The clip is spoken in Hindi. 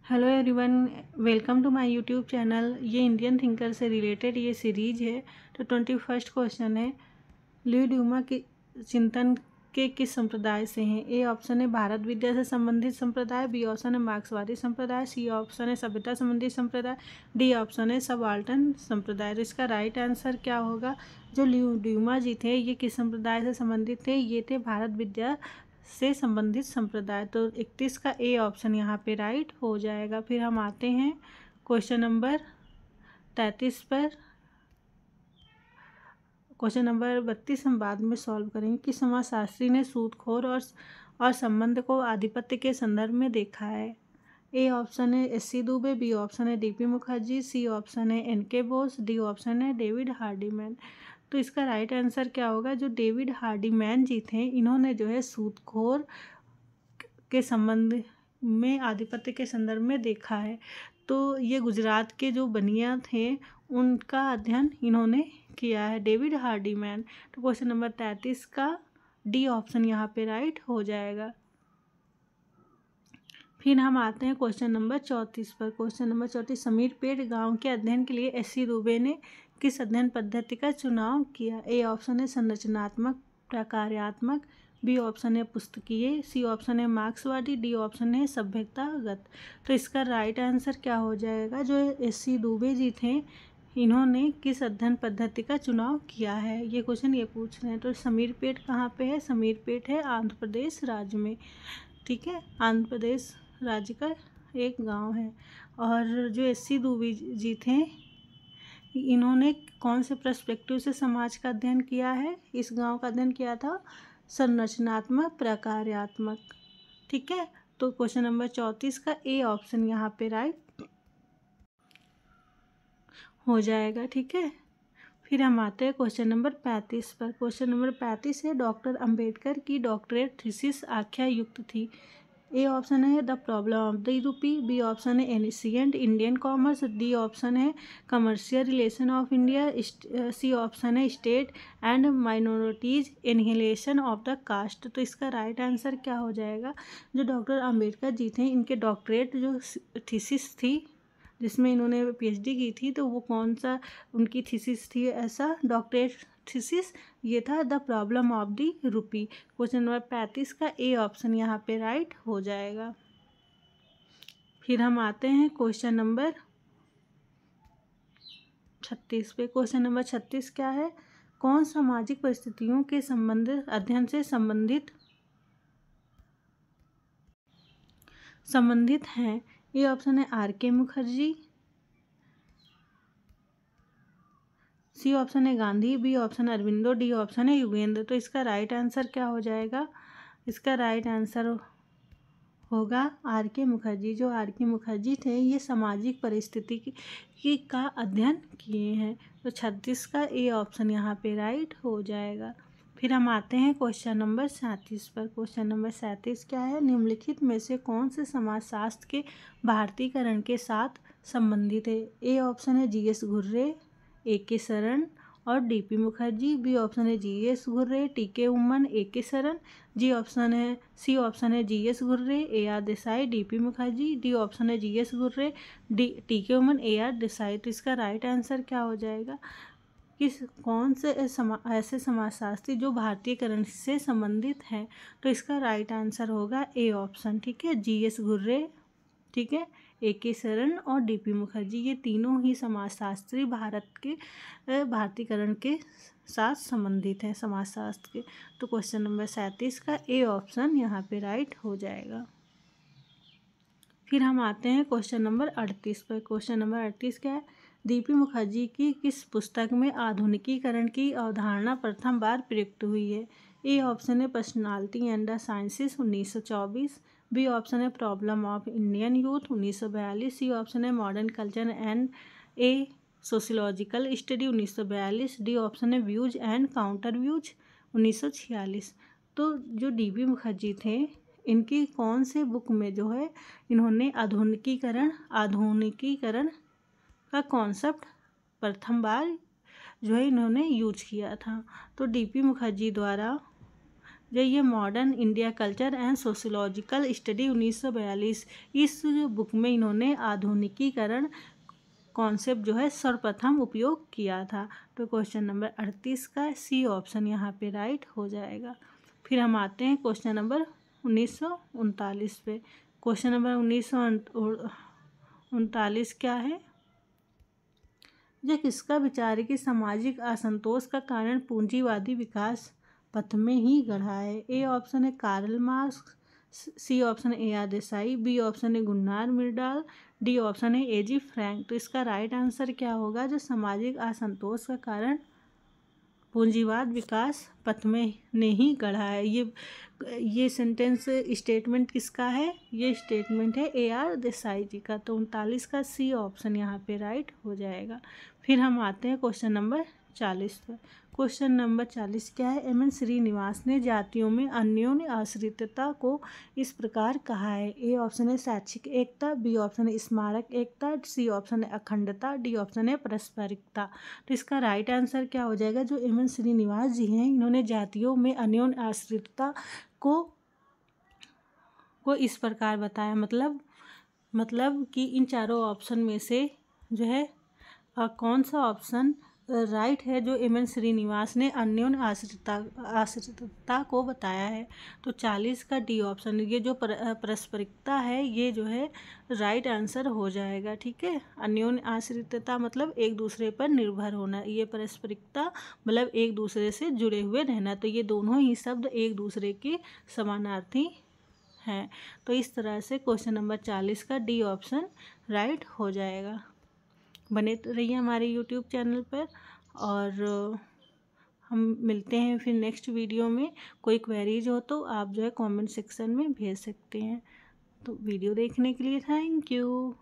Hello everyone, welcome to my YouTube channel. ये इंडियन थिंकर से रिलेटेड ये सीरीज है। तो 21st क्वेश्चन है, ल्यू ड्यूमा के चिंतन के किस संप्रदाय से हैं? ए ऑप्शन है भारत विद्या से संबंधित संप्रदाय, बी ऑप्शन है मार्क्सवादी संप्रदाय, सी ऑप्शन है सभ्यता संबंधी संप्रदाय, डी ऑप्शन है सबाल्टर्न संप्रदाय। तो इसका राइट आंसर क्या होगा? जो ल्यू ड्यूमा जी थे ये किस संप्रदाय से संबंधित थे? ये थे भारत विद्या से संबंधित संप्रदाय। तो 31 का ए ऑप्शन यहाँ पे राइट हो जाएगा। फिर हम आते हैं क्वेश्चन नंबर 33 पर। क्वेश्चन नंबर 32 हम बाद में सॉल्व करेंगे कि समाजशास्त्री ने सूदखोर और संबंध को आधिपत्य के संदर्भ में देखा है। ए ऑप्शन है एस.सी. दुबे, बी ऑप्शन है डी.पी. मुखर्जी, सी ऑप्शन है एन.के. बोस, डी ऑप्शन है डेविड हार्डीमैन। तो इसका राइट आंसर क्या होगा? जो डेविड हार्डीमैन जी थे इन्होंने जो है सूदखोर के संबंध में आधिपत्य के संदर्भ में देखा है। तो ये गुजरात के जो बनिया थे उनका अध्ययन इन्होंने किया है, डेविड हार्डीमैन। तो क्वेश्चन नंबर 33 का डी ऑप्शन यहाँ पे राइट हो जाएगा। फिर हम आते हैं क्वेश्चन नंबर 34 पर। क्वेश्चन नंबर 34, समीरपेट गांव के अध्ययन के लिए एस.सी. दुबे ने किस अध्ययन पद्धति का चुनाव किया? ए ऑप्शन है संरचनात्मक प्रकार्यात्मक, बी ऑप्शन है पुस्तकीय, सी ऑप्शन है मार्क्सवादी, डी ऑप्शन है सभ्यतागत। तो इसका राइट आंसर क्या हो जाएगा? जो एस.सी. दुबे जी थे इन्होंने किस अध्ययन पद्धति का चुनाव किया है, ये क्वेश्चन ये पूछ रहे हैं। तो समीरपेट कहाँ पे है? समीरपेट है आंध्र प्रदेश राज्य में। ठीक है, आंध्र प्रदेश राज्य का एक गांव है। और जो एस.सी. दुबे जी थे इन्होंने कौन से पर्सपेक्टिव से समाज का अध्ययन किया है? इस गांव का अध्ययन किया था संरचनात्मक प्रकार्यात्मक। ठीक है, तो क्वेश्चन नंबर 34 का ए ऑप्शन यहाँ पे राइट हो जाएगा। ठीक है, फिर हम आते हैं क्वेश्चन नंबर 35 पर। क्वेश्चन नंबर 35 है, डॉक्टर अंबेडकर की डॉक्टरेट थीसिस आख्या युक्त थी? ए ऑप्शन है the problem of the UP, B option है ancient Indian commerce, D option है commercial relation of India, C option है state and minorities annihilation of the caste. तो इसका राइट आंसर क्या हो जाएगा? जो डॉक्टर अंबेडकर जी थे इनके डॉक्टरेट जो थीसिस थी जिसमें इन्होंने पीएचडी की थी, तो वो कौन सा उनकी थीसिस थी? ऐसा डॉक्टरेट थीसिस ये था the problem of the rupee. Question number 35 का ए ऑप्शन यहाँ पे राइट हो जाएगा। फिर हम आते हैं क्वेश्चन नंबर 36 पे। क्वेश्चन नंबर 36 क्या है? कौन सामाजिक परिस्थितियों के संबंध अध्ययन से संबंधित हैं? ए ऑप्शन है आर.के. मुखर्जी, सी ऑप्शन है Gandhi, B option Aurobindo, D option है युगेंद्र। तो इसका राइट आंसर क्या हो जाएगा? इसका राइट आंसर होगा आर.के. मुखर्जी। जो आर.के. मुखर्जी थे ये सामाजिक परिस्थिति की का अध्ययन किए हैं। तो 36 का ए ऑप्शन यहाँ पे राइट हो जाएगा। फिर हम आते हैं क्वेश्चन नंबर 37 पर। क्वेश्चन नंबर 37 क्या है? निम्नलिखित में से कौन से समाजशास्त्र के भारतीयकरण के साथ संबंधित है? ए ऑप्शन है जी.एस. घुर्रे, ए.के. शरण और डी.पी. मुखर्जी, बी ऑप्शन है G S. Ghurye, T K. Oommen, A K. Sharan, C option है G S. Ghurye, A R. Desai, D P. Mukherjee, D option है G S. Ghurye, T K. Oommen, A R. Desai. तो इसका राइट आंसर क्या हो जाएगा? किस कौन से ऐसे समाजशास्त्री जो भारतीयकरण से संबंधित हैं? तो इसका राइट आंसर होगा ए ऑप्शन। ठीक है, जी.एस. घुर्रे, ठीक है, ए.के. शरण और डी.पी. मुखर्जी, ये तीनों ही समाजशास्त्री भारत के भारतीयकरण के साथ संबंधित हैं समाजशास्त्र के। तो क्वेश्चन नंबर 37 का ए ऑप्शन यहाँ पे राइट हो जाएगा। फिर हम आते हैं क्वेश्चन नंबर 38 पर। क्वेश्चन नंबर 38 क्या है? डी.पी. मुखर्जी की किस पुस्तक में आधुनिकीकरण की अवधारणा प्रथम बार प्रयुक्त हुई है? ए ऑप्शन है personality and the sciences 1924, B option है problem of Indian youth 1942, C option है modern culture and a sociological study 1942, D option है व्यूज एंड काउंटर व्यूज 1946। तो जो डी.पी. मुखर्जी थे इनकी कौन से बुक में जो है इन्होंने आधुनिकीकरण का कॉन्सेप्ट प्रथम बार जो है इन्होंने यूज किया था? तो डी.पी. मुखर्जी द्वारा जो ये modern India culture and sociological study 1942, इस बुक में इन्होंने आधुनिकीकरण कॉन्सेप्ट जो है सर्वप्रथम उपयोग किया था। तो क्वेश्चन नंबर 38 का सी ऑप्शन यहाँ पे राइट हो जाएगा। फिर हम आते हैं क्वेश्चन नंबर 1939 पे। क्वेश्चन नंबर 1939 क्या है? यह किसका विचार है कि सामाजिक असंतोष का कारण पूंजीवादी विकास पथ में ही गढ़ा है? ए ऑप्शन है कार्ल मार्क्स, सी ऑप्शन है ए.आर. देसाई, बी ऑप्शन है गुन्नार मिर्डाल, डी ऑप्शन है ए.जी. फ्रैंक। तो इसका राइट आंसर क्या होगा? जो सामाजिक असंतोष का कारण पूंजीवाद विकास पथ में ने ही गढ़ा है। ये सेंटेंस स्टेटमेंट किसका है? ये स्टेटमेंट है ए.आर. देसाई जी का। तो 39 का सी ऑप्शन यहाँ पे राइट हो जाएगा। फिर हम आते हैं क्वेश्चन नंबर 40 पर। क्वेश्चन नंबर 40 क्या है? एम एन श्रीनिवास ने जातियों में अन्योन्य आश्रितता को इस प्रकार कहा है। ए ऑप्शन है शैक्षिक एकता, बी ऑप्शन है स्मारक एकता, सी ऑप्शन है अखंडता, डी ऑप्शन है पारस्परिकता। तो इसका राइट आंसर क्या हो जाएगा? जो एम एन श्रीनिवास जी हैं, इन्होंने जातियों में अन्योन्य आश्रितता को इस प्रकार बताया, मतलब कि इन चारों ऑप्शन में से जो है कौन सा ऑप्शन राइट है? जो एम एन श्रीनिवास ने अन्योन्य आश्रितता को बताया है। तो 40 का डी ऑप्शन, ये जो पारस्परिकता है, ये जो है राइट आंसर हो जाएगा। ठीक है, अन्योन्य आश्रितता मतलब एक दूसरे पर निर्भर होना, ये पारस्परिकता मतलब एक दूसरे से जुड़े हुए रहना। तो ये दोनों ही शब्द एक दूसरे के समानार्थी हैं। तो इस तरह से क्वेश्चन नंबर 40 का डी ऑप्शन राइट हो जाएगा। बने रहिए हमारे यूट्यूब चैनल पर, और हम मिलते हैं फिर नेक्स्ट वीडियो में। कोई क्वेरीज हो तो आप जो है कमेंट सेक्शन में भेज सकते हैं। तो वीडियो देखने के लिए थैंक यू।